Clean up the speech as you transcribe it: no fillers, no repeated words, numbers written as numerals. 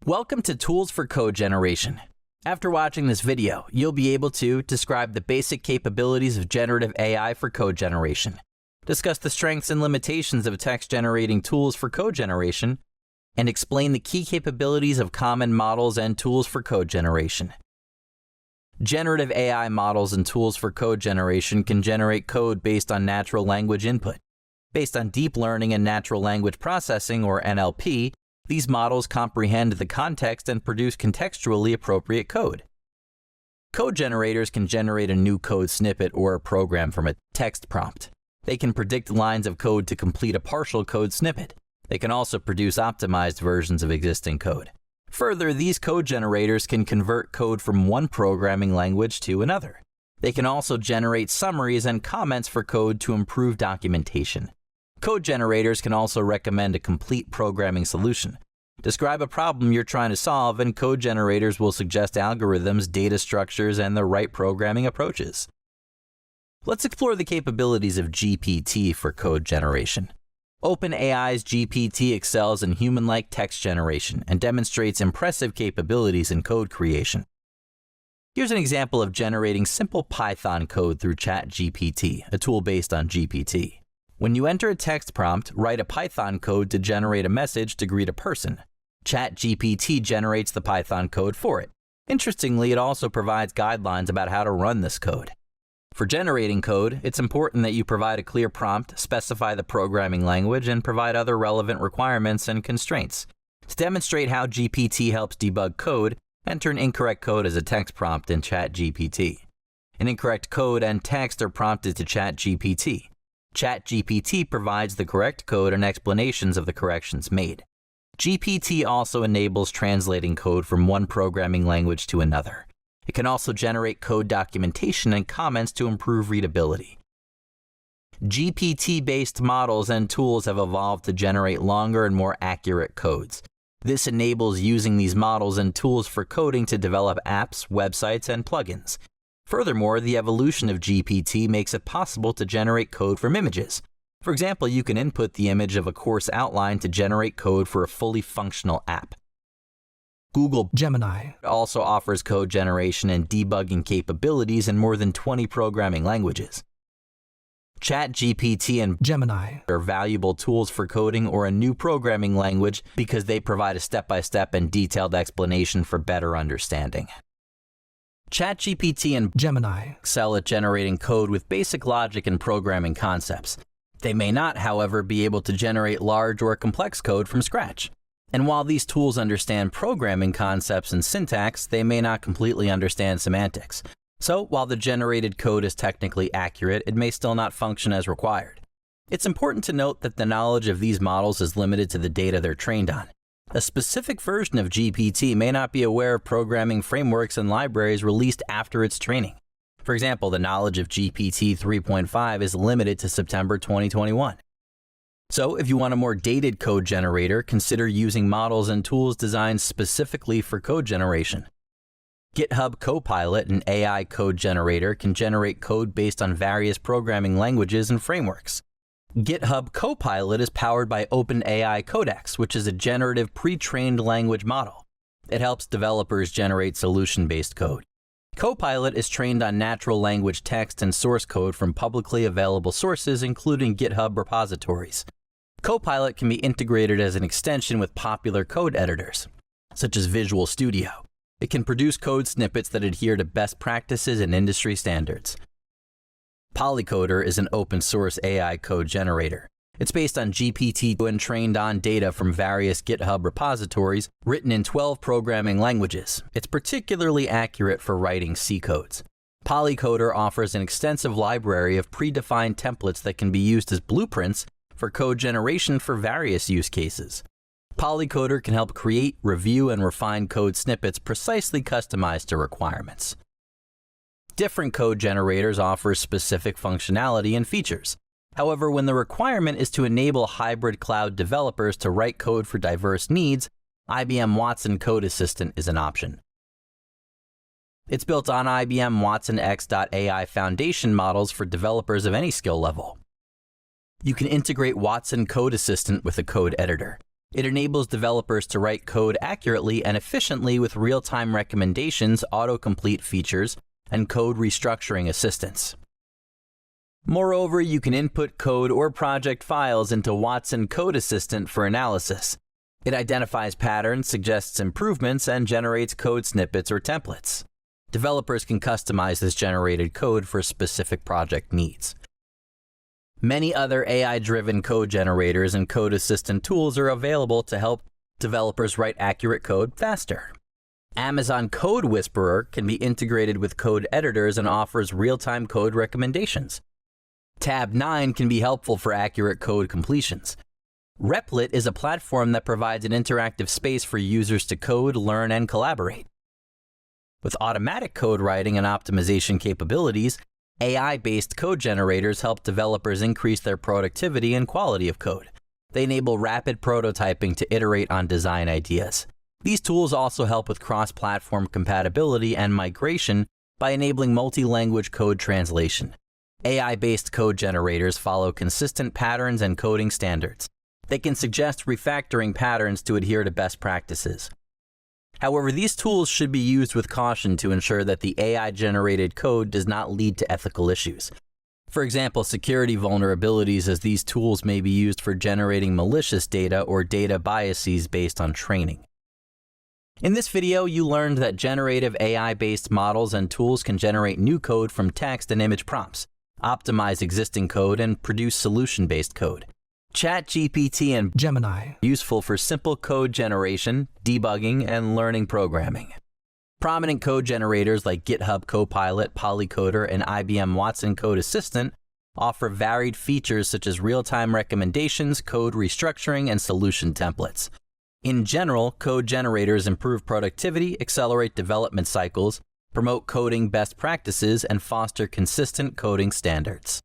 Welcome to Tools for Code Generation. After watching this video, you'll be able to describe the basic capabilities of generative AI for code generation, discuss the strengths and limitations of text-generating tools for code generation, and explain the key capabilities of common models and tools for code generation. Generative AI models and tools for code generation can generate code based on natural language input. Based on deep learning and natural language processing, or NLP, these models comprehend the context and produce contextually appropriate code. Code generators can generate a new code snippet or a program from a text prompt. They can predict lines of code to complete a partial code snippet. They can also produce optimized versions of existing code. Further, these code generators can convert code from one programming language to another. They can also generate summaries and comments for code to improve documentation. Code generators can also recommend a complete programming solution. Describe a problem you're trying to solve, and code generators will suggest algorithms, data structures, and the right programming approaches. Let's explore the capabilities of GPT for code generation. OpenAI's GPT excels in human-like text generation and demonstrates impressive capabilities in code creation. Here's an example of generating simple Python code through ChatGPT, a tool based on GPT. When you enter a text prompt, write a Python code to generate a message to greet a person. ChatGPT generates the Python code for it. Interestingly, it also provides guidelines about how to run this code. For generating code, it's important that you provide a clear prompt, specify the programming language, and provide other relevant requirements and constraints. To demonstrate how GPT helps debug code, enter an incorrect code as a text prompt in ChatGPT. An incorrect code and text are prompted to ChatGPT. ChatGPT provides the correct code and explanations of the corrections made. GPT also enables translating code from one programming language to another. It can also generate code documentation and comments to improve readability. GPT-based models and tools have evolved to generate longer and more accurate codes. This enables using these models and tools for coding to develop apps, websites, and plugins. Furthermore, the evolution of GPT makes it possible to generate code from images. For example, you can input the image of a course outline to generate code for a fully functional app. Google Gemini also offers code generation and debugging capabilities in more than 20 programming languages. ChatGPT and Gemini are valuable tools for coding or a new programming language because they provide a step-by-step and detailed explanation for better understanding. ChatGPT and Gemini excel at generating code with basic logic and programming concepts. They may not, however, be able to generate large or complex code from scratch. And while these tools understand programming concepts and syntax, they may not completely understand semantics. So, while the generated code is technically accurate, it may still not function as required. It's important to note that the knowledge of these models is limited to the data they're trained on. A specific version of GPT may not be aware of programming frameworks and libraries released after its training. For example, the knowledge of GPT 3.5 is limited to September 2021. So, if you want a more dated code generator, consider using models and tools designed specifically for code generation. GitHub Copilot, an AI code generator, can generate code based on various programming languages and frameworks. GitHub Copilot is powered by OpenAI Codex, which is a generative pre-trained language model. It helps developers generate solution-based code. Copilot is trained on natural language text and source code from publicly available sources, including GitHub repositories. Copilot can be integrated as an extension with popular code editors, such as Visual Studio. It can produce code snippets that adhere to best practices and industry standards. Polycoder is an open-source AI code generator. It's based on GPT and trained on data from various GitHub repositories written in 12 programming languages. It's particularly accurate for writing C codes. Polycoder offers an extensive library of predefined templates that can be used as blueprints for code generation for various use cases. Polycoder can help create, review, and refine code snippets precisely customized to requirements. Different code generators offer specific functionality and features. However, when the requirement is to enable hybrid cloud developers to write code for diverse needs, IBM Watson Code Assistant is an option. It's built on IBM Watson X.AI foundation models for developers of any skill level. You can integrate Watson Code Assistant with a code editor. It enables developers to write code accurately and efficiently with real-time recommendations, autocomplete features, and code restructuring assistance. Moreover, you can input code or project files into Watson Code Assistant for analysis. It identifies patterns, suggests improvements, and generates code snippets or templates. Developers can customize this generated code for specific project needs. Many other AI-driven code generators and code assistant tools are available to help developers write accurate code faster. Amazon Code Whisperer can be integrated with code editors and offers real-time code recommendations. Tabnine can be helpful for accurate code completions. Replit is a platform that provides an interactive space for users to code, learn, and collaborate. With automatic code writing and optimization capabilities, AI-based code generators help developers increase their productivity and quality of code. They enable rapid prototyping to iterate on design ideas. These tools also help with cross-platform compatibility and migration by enabling multi-language code translation. AI-based code generators follow consistent patterns and coding standards. They can suggest refactoring patterns to adhere to best practices. However, these tools should be used with caution to ensure that the AI-generated code does not lead to ethical issues. For example, security vulnerabilities, as these tools may be used for generating malicious data or data biases based on training. In this video, you learned that generative AI-based models and tools can generate new code from text and image prompts, optimize existing code, and produce solution-based code. ChatGPT and Gemini, useful for simple code generation, debugging, and learning programming. Prominent code generators like GitHub Copilot, Polycoder, and IBM Watson Code Assistant offer varied features such as real-time recommendations, code restructuring, and solution templates. In general, code generators improve productivity, accelerate development cycles, promote coding best practices, and foster consistent coding standards.